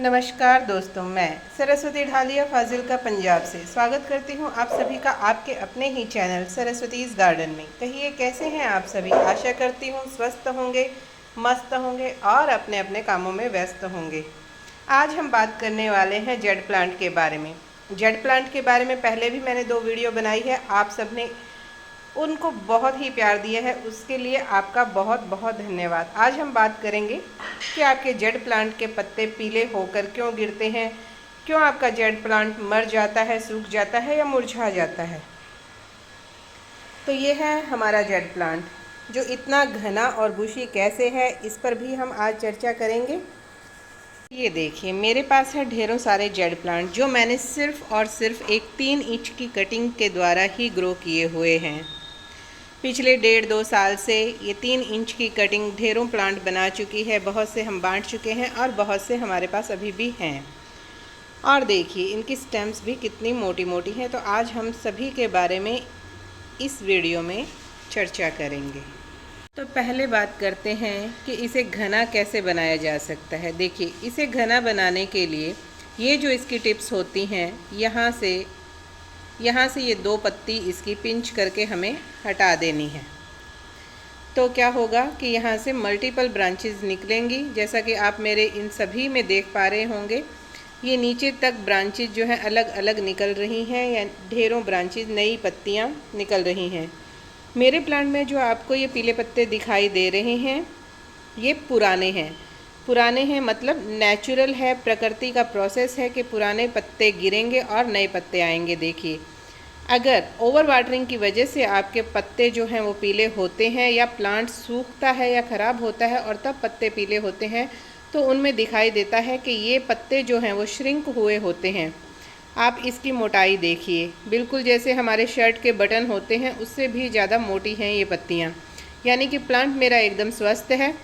नमस्कार दोस्तों, मैं सरस्वती ढालिया फाजिलका पंजाब से स्वागत करती हूं आप सभी का आपके अपने ही चैनल सरस्वतीज़ गार्डन में। कहिए कैसे हैं आप सभी। आशा करती हूं स्वस्थ होंगे, मस्त होंगे और अपने अपने कामों में व्यस्त होंगे। आज हम बात करने वाले हैं जेड प्लांट के बारे में। जेड प्लांट के बारे में पहले भी मैंने 2 वीडियो बनाई है, आप सब ने उनको बहुत ही प्यार दिया है, उसके लिए आपका बहुत बहुत धन्यवाद। आज हम बात करेंगे कि आपके जेड प्लांट के पत्ते पीले होकर क्यों गिरते हैं, क्यों आपका जेड प्लांट मर जाता है, सूख जाता है या मुरझा जाता है। तो ये है हमारा जेड प्लांट जो इतना घना और बुशी कैसे है, इस पर भी हम आज चर्चा करेंगे। ये देखिए मेरे पास है ढेरों सारे जेड प्लांट जो मैंने सिर्फ और सिर्फ एक 3 इंच की कटिंग के द्वारा ही ग्रो किए हुए हैं। पिछले 1.5-2 साल से ये 3 इंच की कटिंग ढेरों प्लांट बना चुकी है। बहुत से हम बांट चुके हैं और बहुत से हमारे पास अभी भी हैं। और देखिए इनकी स्टेम्स भी कितनी मोटी मोटी हैं। तो आज हम सभी के बारे में इस वीडियो में चर्चा करेंगे। तो पहले बात करते हैं कि इसे घना कैसे बनाया जा सकता है। देखिए इसे घना बनाने के लिए ये जो इसकी टिप्स होती हैं, यहाँ से ये 2 पत्ती इसकी पिंच करके हमें हटा देनी है। तो क्या होगा कि यहाँ से मल्टीपल ब्रांचेस निकलेंगी, जैसा कि आप मेरे इन सभी में देख पा रहे होंगे। ये नीचे तक ब्रांचेस जो हैं अलग अलग निकल रही हैं या ढेरों ब्रांचेस नई पत्तियाँ निकल रही हैं। मेरे प्लांट में जो आपको ये पीले पत्ते दिखाई दे रहे हैं ये पुराने हैं मतलब नेचुरल है, प्रकृति का प्रोसेस है कि पुराने पत्ते गिरेंगे और नए पत्ते आएंगे। देखिए अगर ओवर वाटरिंग की वजह से आपके पत्ते जो हैं वो पीले होते हैं या प्लांट सूखता है या ख़राब होता है और तब पत्ते पीले होते हैं, तो उनमें दिखाई देता है कि ये पत्ते जो हैं वो श्रिंक हुए होते हैं। आप इसकी मोटाई देखिए, बिल्कुल जैसे हमारे शर्ट के बटन होते हैं उससे भी ज़्यादा मोटी हैं ये पत्तियाँ। यानी कि प्लांट मेरा एकदम स्वस्थ है,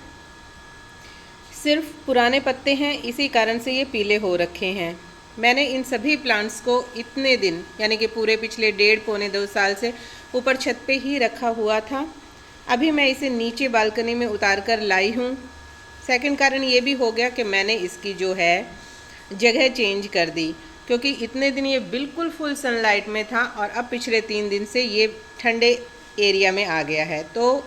सिर्फ पुराने पत्ते हैं, इसी कारण से ये पीले हो रखे हैं। मैंने इन सभी प्लांट्स को इतने दिन यानी कि पूरे पिछले 1.5-2 साल से ऊपर छत पे ही रखा हुआ था। अभी मैं इसे नीचे बालकनी में उतार कर लाई हूँ। सेकंड कारण ये भी हो गया कि मैंने इसकी जो है जगह चेंज कर दी, क्योंकि इतने दिन ये बिल्कुल फुल सनलाइट में था और अब पिछले 3 दिन से ये ठंडे एरिया में आ गया है। तो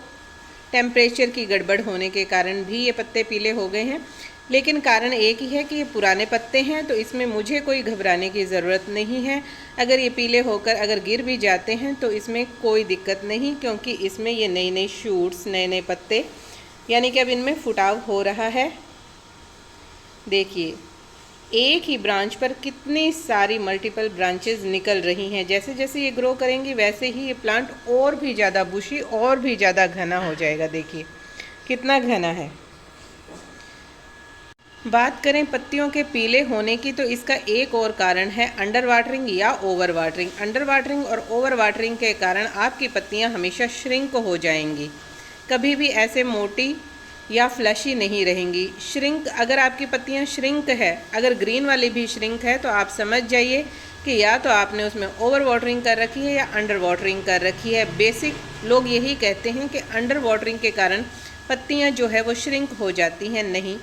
टेम्परेचर की गड़बड़ होने के कारण भी ये पत्ते पीले हो गए हैं। लेकिन कारण एक ही है कि ये पुराने पत्ते हैं, तो इसमें मुझे कोई घबराने की ज़रूरत नहीं है। अगर ये पीले होकर अगर गिर भी जाते हैं तो इसमें कोई दिक्कत नहीं, क्योंकि इसमें ये नई शूट्स, नए पत्ते यानी कि अब इनमें फुटाव हो रहा है। देखिए एक ही ब्रांच पर कितनी सारी मल्टीपल ब्रांचेस निकल रही हैं। जैसे जैसे ये ग्रो करेंगी वैसे ही ये प्लांट और भी ज़्यादा बुशी और भी ज़्यादा घना हो जाएगा। देखिए कितना घना है। बात करें पत्तियों के पीले होने की, तो इसका एक और कारण है अंडर वाटरिंग या ओवर वाटरिंग। अंडर वाटरिंग और ओवर वाटरिंग के कारण आपकी पत्तियां हमेशा श्रिंक हो जाएंगी, कभी भी ऐसे मोटी या फ्लशी नहीं रहेंगी। श्रिंक, अगर आपकी पत्तियां श्रिंक है, अगर ग्रीन वाली भी श्रिंक है, तो आप समझ जाइए कि या तो आपने उसमें ओवर वाटरिंग कर रखी है या अंडर वाटरिंग कर रखी है। बेसिक लोग यही कहते हैं कि अंडर वाटरिंग के कारण पत्तियाँ जो है वो श्रिंक हो जाती हैं। नहीं,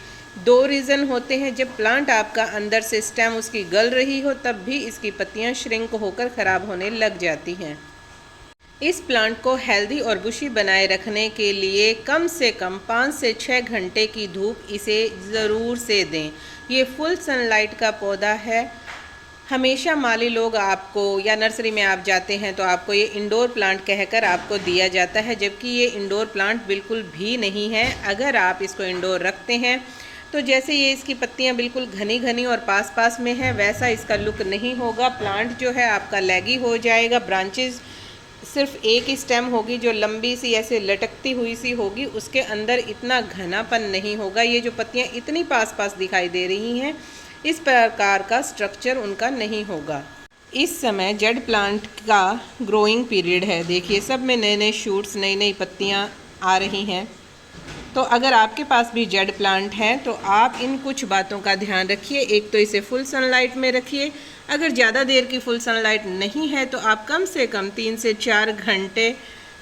2 रीज़न होते हैं। जब प्लांट आपका अंदर से स्टेम उसकी गल रही हो तब भी इसकी पत्तियां श्रिंक होकर ख़राब होने लग जाती हैं। इस प्लांट को हेल्दी और बुशी बनाए रखने के लिए कम से कम 5 से 6 घंटे की धूप इसे ज़रूर से दें। ये फुल सनलाइट का पौधा है। हमेशा माली लोग आपको या नर्सरी में आप जाते हैं तो आपको ये इंडोर प्लांट कहकर आपको दिया जाता है, जबकि ये इंडोर प्लांट बिल्कुल भी नहीं है। अगर आप इसको इंडोर रखते हैं तो जैसे ये इसकी पत्तियां बिल्कुल घनी घनी और पास पास में है, वैसा इसका लुक नहीं होगा। प्लांट जो है आपका लैगी हो जाएगा। ब्रांचेस सिर्फ एक ही स्टेम होगी जो लंबी सी ऐसे लटकती हुई सी होगी, उसके अंदर इतना घनापन नहीं होगा। ये जो पत्तियां इतनी पास पास दिखाई दे रही हैं, इस प्रकार का स्ट्रक्चर उनका नहीं होगा। इस समय जेड प्लांट का ग्रोइंग पीरियड है। देखिए सब में नए शूट्स, नई पत्तियां आ रही हैं। तो अगर आपके पास भी जेड प्लांट है तो आप इन कुछ बातों का ध्यान रखिए। एक तो इसे फुल सनलाइट में रखिए। अगर ज़्यादा देर की फुल सनलाइट नहीं है तो आप कम से कम 3 से 4 घंटे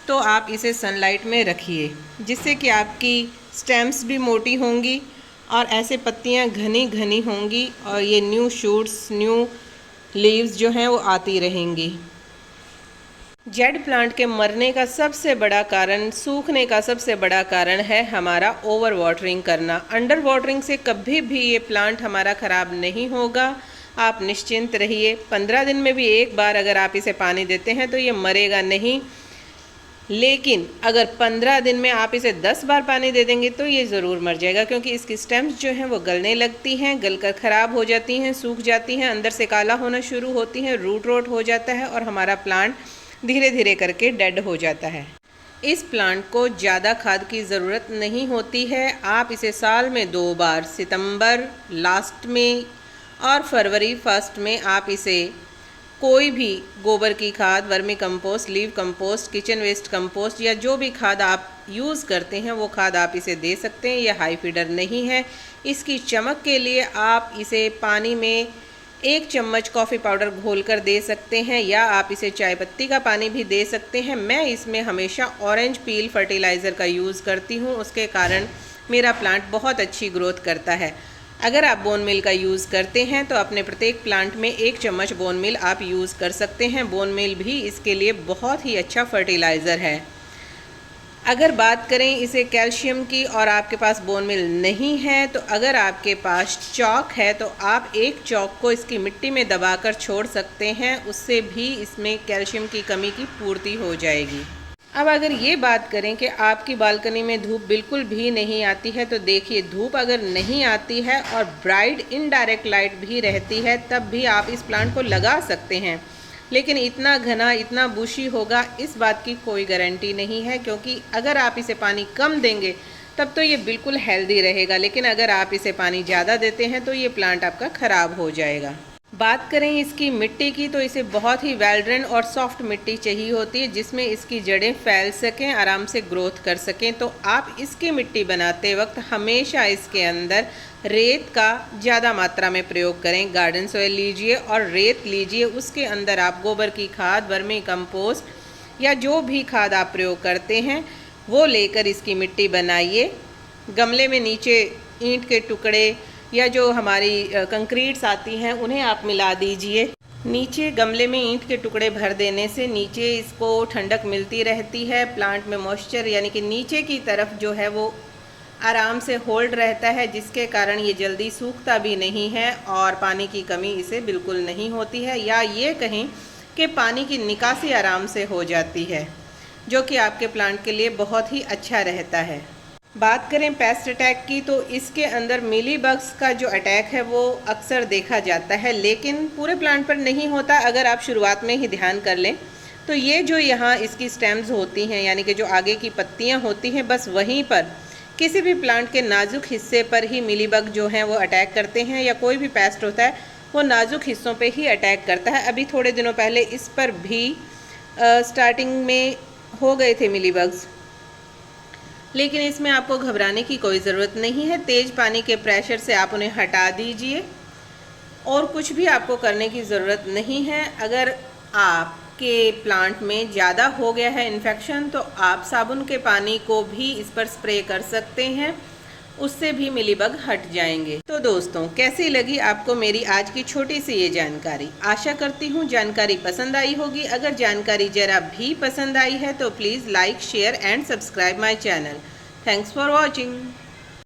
तो आप इसे सनलाइट में रखिए, जिससे कि आपकी स्टेम्स भी मोटी होंगी और ऐसे पत्तियां घनी घनी होंगी और ये न्यू शूट्स, न्यू लीव्स जो हैं वो आती रहेंगी। जेड प्लांट के मरने का सबसे बड़ा कारण, सूखने का सबसे बड़ा कारण है हमारा ओवर वाटरिंग करना। अंडर वाटरिंग से कभी भी ये प्लांट हमारा ख़राब नहीं होगा, आप निश्चिंत रहिए। 15 दिन में भी एक बार अगर आप इसे पानी देते हैं तो ये मरेगा नहीं, लेकिन अगर 15 दिन में आप इसे 10 बार पानी दे देंगे तो ये ज़रूर मर जाएगा, क्योंकि इसकी स्टेम्स जो हैं वो गलने लगती हैं, गलकर ख़राब हो जाती हैं, सूख जाती हैं, अंदर से काला होना शुरू होती हैं, रूट रोट हो जाता है और हमारा प्लांट धीरे धीरे करके डेड हो जाता है। इस प्लांट को ज़्यादा खाद की ज़रूरत नहीं होती है। आप इसे साल में 2 बार, सितंबर लास्ट में और फरवरी फर्स्ट में आप इसे कोई भी गोबर की खाद, vermicompost, leaf compost, kitchen waste compost या जो भी खाद आप यूज़ करते हैं वो खाद आप इसे दे सकते हैं। यह हाई फीडर नहीं है। इसकी चमक के लिए आप इसे पानी में 1 चम्मच कॉफ़ी पाउडर घोलकर दे सकते हैं या आप इसे चाय पत्ती का पानी भी दे सकते हैं। मैं इसमें हमेशा ऑरेंज पील फर्टिलाइज़र का यूज़ करती हूँ, उसके कारण मेरा प्लांट बहुत अच्छी ग्रोथ करता है। अगर आप बोन मिल का यूज़ करते हैं तो अपने प्रत्येक प्लांट में 1 चम्मच बोन मिल आप यूज़ कर सकते हैं। बोन मिल भी इसके लिए बहुत ही अच्छा फर्टिलाइज़र है। अगर बात करें इसे कैल्शियम की और आपके पास बोन मिल नहीं है, तो अगर आपके पास चॉक है तो आप एक चॉक को इसकी मिट्टी में दबाकर छोड़ सकते हैं, उससे भी इसमें कैल्शियम की कमी की पूर्ति हो जाएगी। अब अगर ये बात करें कि आपकी बालकनी में धूप बिल्कुल भी नहीं आती है, तो देखिए धूप अगर नहीं आती है और ब्राइट इनडायरेक्ट लाइट भी रहती है तब भी आप इस प्लांट को लगा सकते हैं, लेकिन इतना घना, इतना बुशी होगा इस बात की कोई गारंटी नहीं है, क्योंकि अगर आप इसे पानी कम देंगे तब तो ये बिल्कुल हेल्दी रहेगा, लेकिन अगर आप इसे पानी ज़्यादा देते हैं तो ये प्लांट आपका ख़राब हो जाएगा। बात करें इसकी मिट्टी की, तो इसे बहुत ही वेल ड्रेन और सॉफ्ट मिट्टी चाहिए होती है जिसमें इसकी जड़ें फैल सकें, आराम से ग्रोथ कर सकें। तो आप इसकी मिट्टी बनाते वक्त हमेशा इसके अंदर रेत का ज़्यादा मात्रा में प्रयोग करें। गार्डन सॉइल लीजिए और रेत लीजिए, उसके अंदर आप गोबर की खाद, वर्मी कंपोस्ट या जो भी खाद आप प्रयोग करते हैं वो लेकर इसकी मिट्टी बनाइए। गमले में नीचे ईंट के टुकड़े या जो हमारी कंक्रीट्स आती हैं उन्हें आप मिला दीजिए। नीचे गमले में ईंट के टुकड़े भर देने से नीचे इसको ठंडक मिलती रहती है, प्लांट में मॉइस्चर यानी कि नीचे की तरफ जो है वो आराम से होल्ड रहता है, जिसके कारण ये जल्दी सूखता भी नहीं है और पानी की कमी इसे बिल्कुल नहीं होती है, या ये कहें कि पानी की निकासी आराम से हो जाती है, जो कि आपके प्लांट के लिए बहुत ही अच्छा रहता है। बात करें पेस्ट अटैक की, तो इसके अंदर मिली बग्स का जो अटैक है वो अक्सर देखा जाता है, लेकिन पूरे प्लांट पर नहीं होता। अगर आप शुरुआत में ही ध्यान कर लें तो ये जो यहाँ इसकी स्टेम्स होती हैं यानी कि जो आगे की पत्तियाँ होती हैं, बस वहीं पर किसी भी प्लांट के नाजुक हिस्से पर ही मिली बग जो हैं वो अटैक करते हैं, या कोई भी पेस्ट होता है वो नाजुक हिस्सों पे ही अटैक करता है। अभी थोड़े दिनों पहले इस पर भी स्टार्टिंग में हो गए थे मिली बग्स, लेकिन इसमें आपको घबराने की कोई ज़रूरत नहीं है। तेज़ पानी के प्रेशर से आप उन्हें हटा दीजिए और कुछ भी आपको करने की ज़रूरत नहीं है। अगर आपके प्लांट में ज़्यादा हो गया है इन्फेक्शन, तो आप साबुन के पानी को भी इस पर स्प्रे कर सकते हैं, उससे भी मिलीबग हट जाएंगे। तो दोस्तों, कैसी लगी आपको मेरी आज की छोटी सी ये जानकारी? आशा करती हूँ जानकारी पसंद आई होगी। अगर जानकारी ज़रा भी पसंद आई है तो please like, share and subscribe my channel. Thanks for watching.